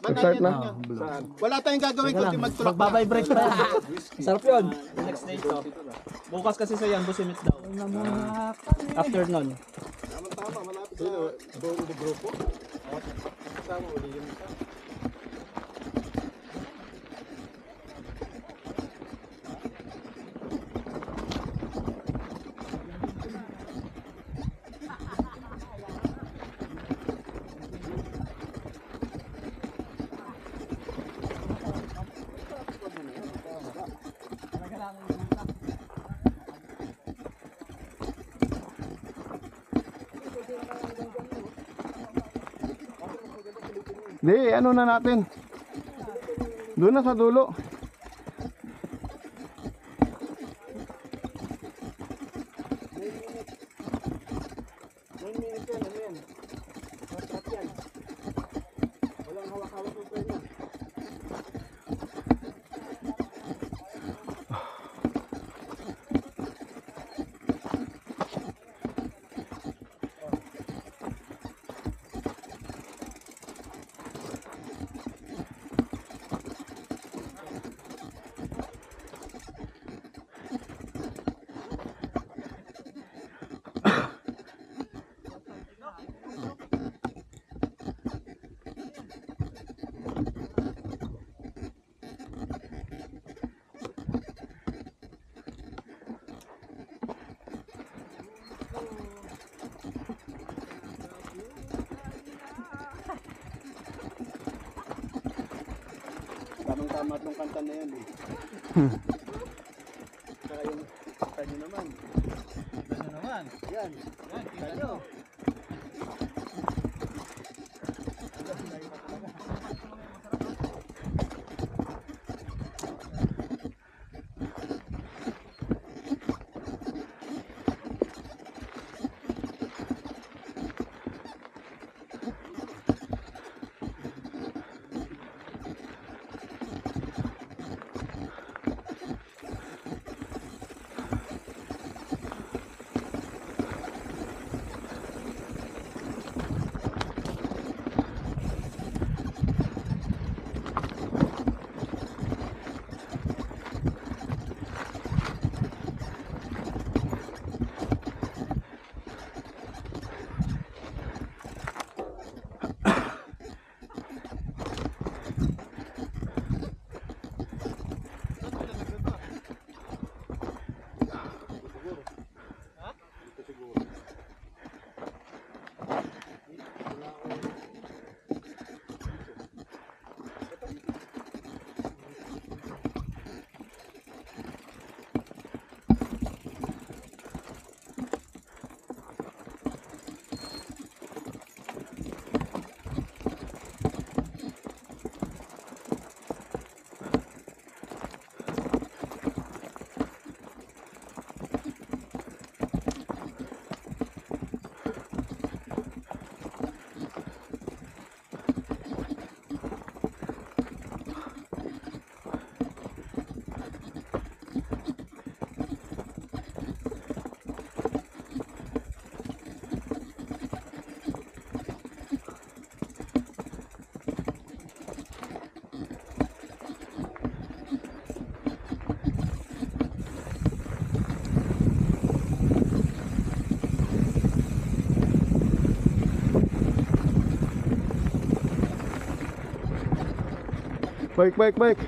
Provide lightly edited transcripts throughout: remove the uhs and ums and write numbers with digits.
Start na. Wala tayong gagawin kundi magtulak. Magbabibrate pa yan. Sarap yun. Next day to. Bukas kasi sa yan, busimit daw. After nun. Tama, malapit sa buong grupo. Kasama uli yung isa. Di, ano na natin? Doon na sa dulo. Tamang-tama itong kanta na yan eh. Saka yung kanta nyo naman. Ano naman? Yan. Kita nyo. Baik.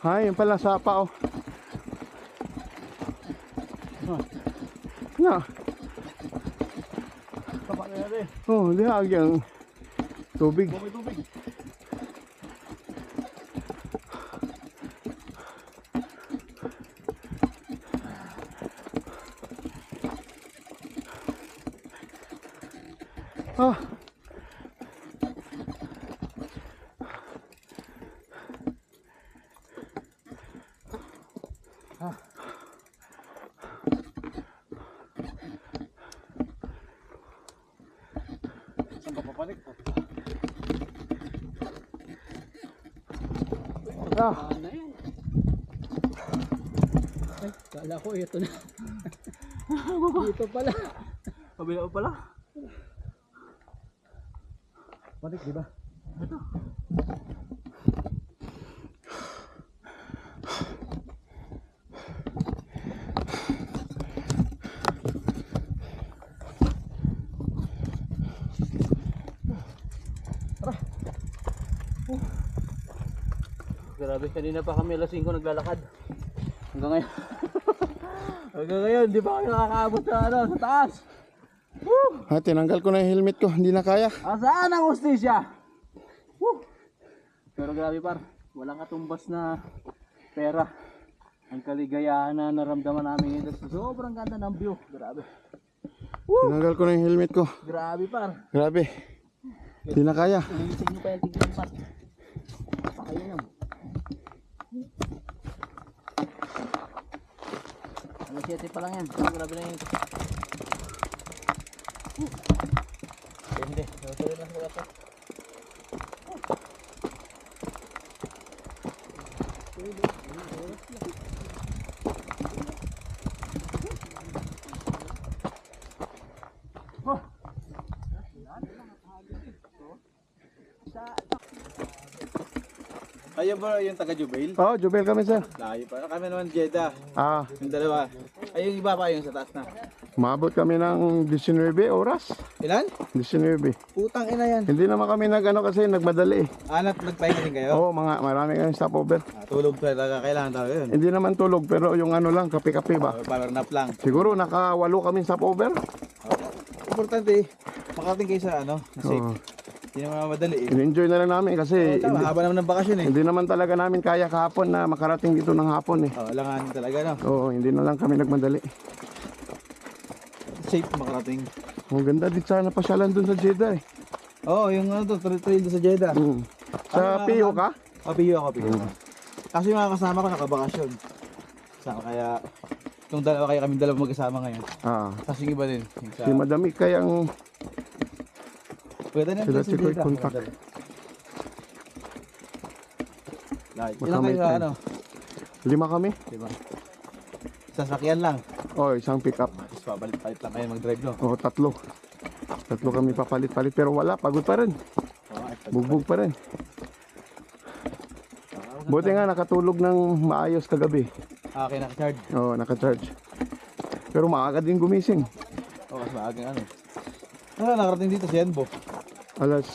Ay, yun pala sapa oh. Na. Tapak na yan eh. Oh, di agi ang tubig. May tubig. Ah. Saan ka papanik po? Ah. Ano yan? Ay, kala ko ito na. Dito pala. Kabila ko pala. Panik, di ba? Grabe, kanina pa kami alas 5 naglalakad. Hanggang ngayon. Hanggang ngayon, di pa kami nakakaabot sa ano, sa taas. Ah, tinanggal ko na yung helmet ko, hindi na kaya. Asaan ang hustisya? Woo! Pero grabe par, walang katumbas na pera. Ang kaligayahan na naramdaman namin ito. Sobrang ganda ng view. Grabe. Tinanggal ko na yung helmet ko. Grabe par. Grabe. Hindi na kaya. Ulitin nyo pa yung tignan par. Pakainam. Alas 7 pa lang yan. Grabe na yun. Hindi. Natuloy na sa dapat. Ayun ba yung taga Jubail? Oh, Jubel kami sir. Layo pa. Kami naman Jeddah. Ah, Yung dalawa. Ay, yung iba pa yung sa taas na. maabot kami ng 19 oras. Ilan? 19. Putang ina yan. Hindi naman kami nag-ano kasi nagmadali eh. Nagpahinga din kayo? Oo, marami kami stopover. Tulog talaga. Kailangan talaga yun. Hindi naman tulog pero yung ano lang, kape-kape ba? Power nap lang. Siguro nakawalo kami stopover. Importante, makarating kayo sa ano, na safe. Oo. Hindi naman madali eh. In-enjoy na lang namin kasi Tama, haba naman ng bakasyon eh. hindi naman talaga namin kaya kahapon na makarating dito ng hapon eh. Alangan talaga no. Oo, hindi na lang kami nagmadali. Safe makarating. Ang ganda din sana pasyalan dun sa Jeddah eh. Oo, yung ano to, trail sa Jeddah. Sa PO ka? Piyo ako, piyo. Kasi yung mga kasama ko nakabakasyon. Kaya, itong dalawa kaya kami dalawa magkasama ngayon. Ah, Kasi yung iba din. Yung si Madam Ikay ang Pwede na sila sa si Kuy Jeddah. contact. Lahat. Baka Ilang may kayo sa time. ano? 5 kami. Diba? Sasakyan lang. Oh, isang pick up. Tapos papalit-palit lang kayo mag-drive no? Oh, 3. 3 kami papalit-palit pero wala, pagod pa rin. Bugbog pa rin. Buti nga nakatulog ng maayos kagabi. Okay, naka-charge. Oo, naka-charge. Pero maaga din gumising. Oo, mas maagang ano. Ano, nakarating dito si Enbo. Alas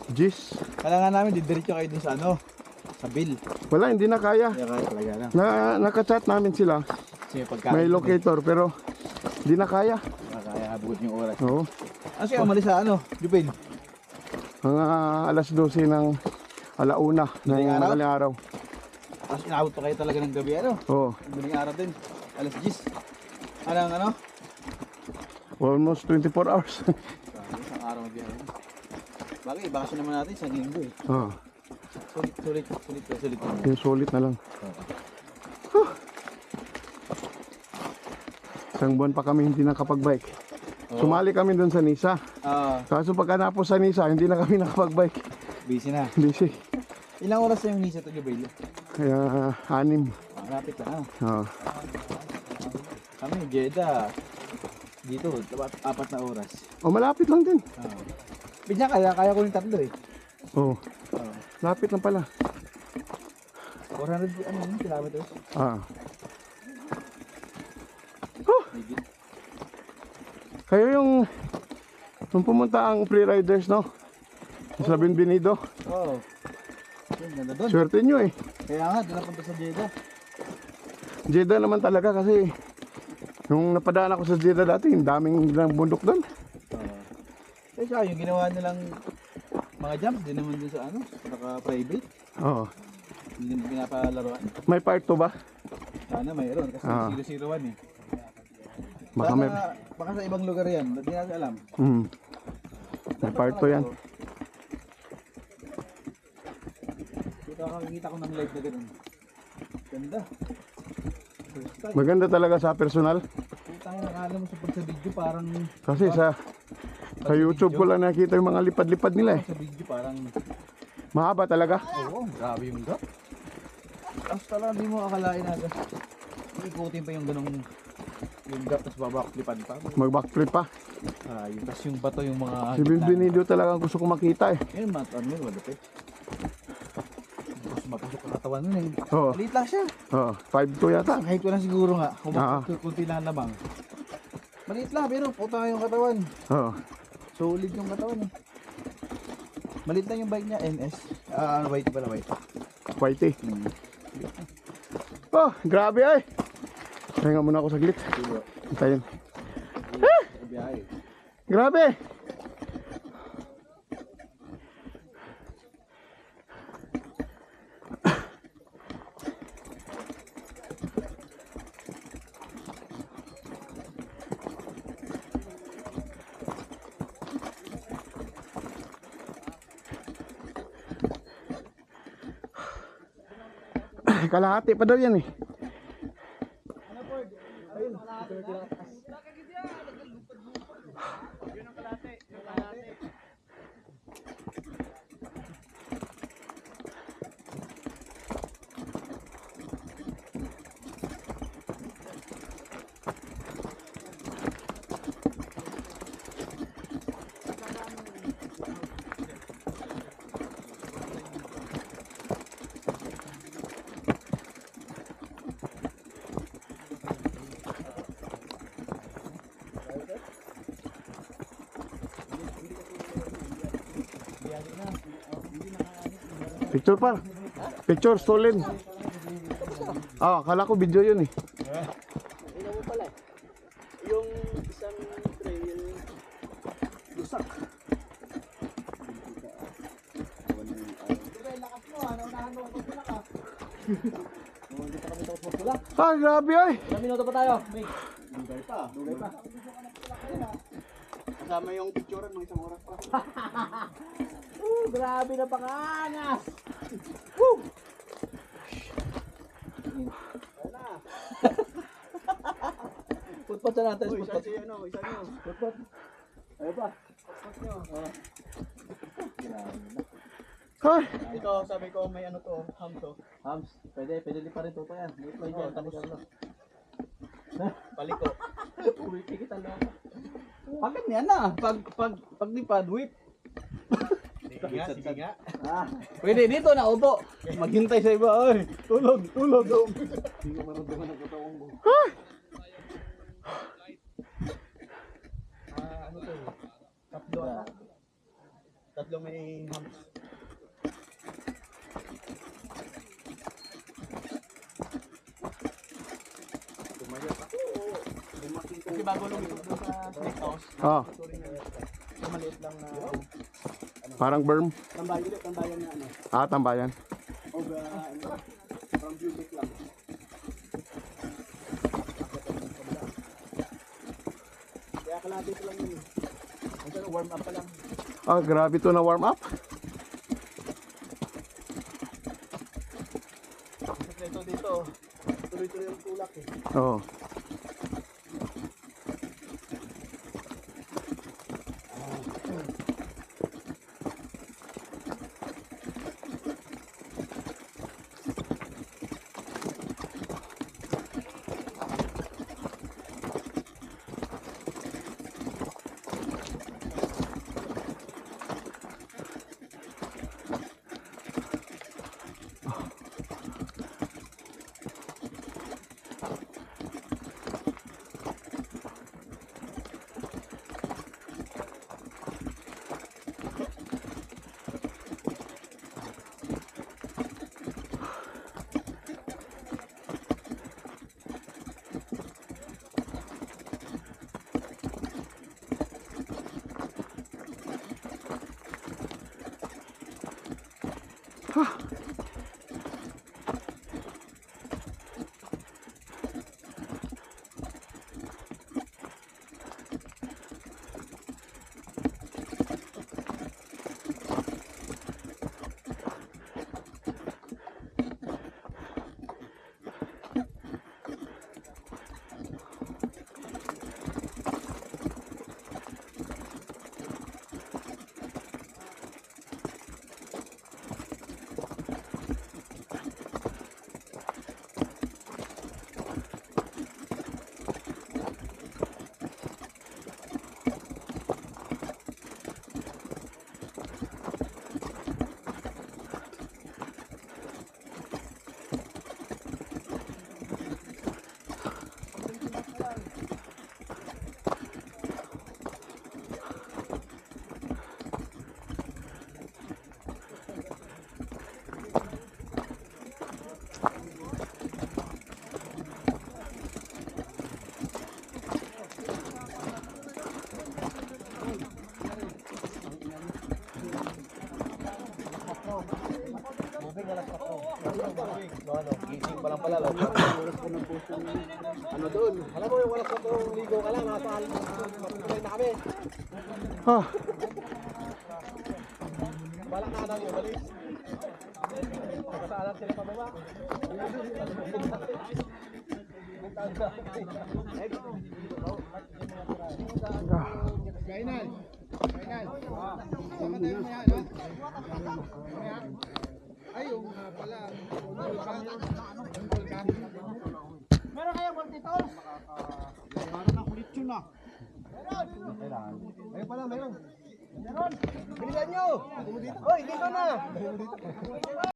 10. Kailangan namin, didiretso kayo dun sa ano, sa bill. Wala, hindi na kaya. Kaya kaya talaga na. Naka-chat namin sila. Kasi may pagkain. May locator pero hindi na kaya. Kaya habot yung oras. Oo. Kasi umalis sa ano, Jupin. Mga alas 12 ng alauna ng Madaling araw? madaling araw. Tapos inabot pa kayo talaga ng gabi ano. Oo. Madaling araw din. Alas 10. Anong ano? Almost 24 hours. Isang araw magbiyahe. Bagay, bakasyon naman natin sa linggo eh. Oo. Sulit. Yung sulit na lang. Huh. Isang buwan pa kami hindi nakapag-bike. Sumali kami doon sa Nisa. Kaso pagka napo sa Nisa, hindi na kami nakapag-bike. Busy na. Busy. Ilang oras na yung Nisa to Jubail? Kaya 6. Malapit lang. Oo. Kami, Jeddah. Dito, 4 na oras. Oh, malapit lang din. Pinya kaya ko yung 3 eh. Oo. Lapit lang pala. 400 kilometers. Ah. Oh. Kayo yung pumunta ang free-riders, no? Sa Binbinido. Oo. Ganda doon. Swerte nyo eh. Kaya nga, doon napunta sa Jeddah. Jeddah naman talaga kasi nung napadaan ako sa Jeddah dati, yung daming bundok doon. Eh siya, yung ginawa nilang mga jumps, din naman dun sa ano, naka-private. Oo. Hindi naman pinapalaruan. May part 2 ba? Sana mayroon kasi 001 eh. Baka may... Baka sa ibang lugar yan, hindi natin alam. May part 2 yan. Kakakita ko ng live na ganun. Ganda. First time. Maganda talaga sa personal. Putang nakala mo sa video parang Kasi sa YouTube ko lang nakita yung mga lipad-lipad nila eh. sa video parang Mahaba talaga. oo, grabe yung gap. Tapos talaga hindi mo akalain na ikutin pa yung ganong yung gap tapos babaklipan pa. Mag-backflip pa. Yung tapos yung bato yung mga Si Bienvenido talaga ang gusto ko makita eh. yun ano yun, malapit. Tapos mapasok ang katawan nun eh. Oo. Maliit lang siya. Oo. 5'2 yata. Kahit ko lang siguro nga, kung Ah. kunti lang lamang. Maliit lang pero puta yung katawan. Oo. Solid yung katawan eh. Maliit lang yung bike niya, NS. White pala, white. Whitey. Oh, grabe ay. Pahinga muna ako saglit. Antayin. Biyahe. Grabe. Kalahati pa daw yan eh. Picture pa. Picture stolen. Ah, akala ko video yun eh. Ina mo pala. Yung isang trail, lusak. Ah, grabe ay. Ilang minuto pa tayo? Mig. Dugay pa. Kasama yung picture ng isang oras pa. Grabe na panganas. Putpot sa natin. Uy, Putpot. isa nyo. Putpot. Ayaw pa. Ay, Ito, sabi ko may ano to, ham to. Hams. Pwede din pa rin to pa yan. May play dyan. Tapos ano. Paliko. Uy, tikit ang loko. Bakit niya na? Pag lipad, whip. Sige nga. Pwede dito na upo. Maghintay sa iba. Ay, tulog. Hindi ko maramdaman ang katawan mo. Ano to? Tatlo. Tatlo may hams. Kasi bago lumipad doon sa snake house, ah, maliit lang na parang berm. tambayan na ano. Ah, tambayan. O from music lang. Kaya kalahati ko lang yun. Ang warm up pa lang. Ah, grabe to na warm up. Ito dito, tuloy-tuloy ang tulak eh. Oo. Gising pa lang pala. Ano doon? Alam mo yung walang katong ligo ka lang, nakapahal. Matutuloy na kami. Ah, Balak na lang yung balis. Kasaalan sila pababa. Kainan. Sama tayo maya, no? Ay, yung pala. Meron kayong multitols? Meron na kulit yun na. Meron. Ayun pala, meron. Meron. Bilisan nyo. Hoy, dito na.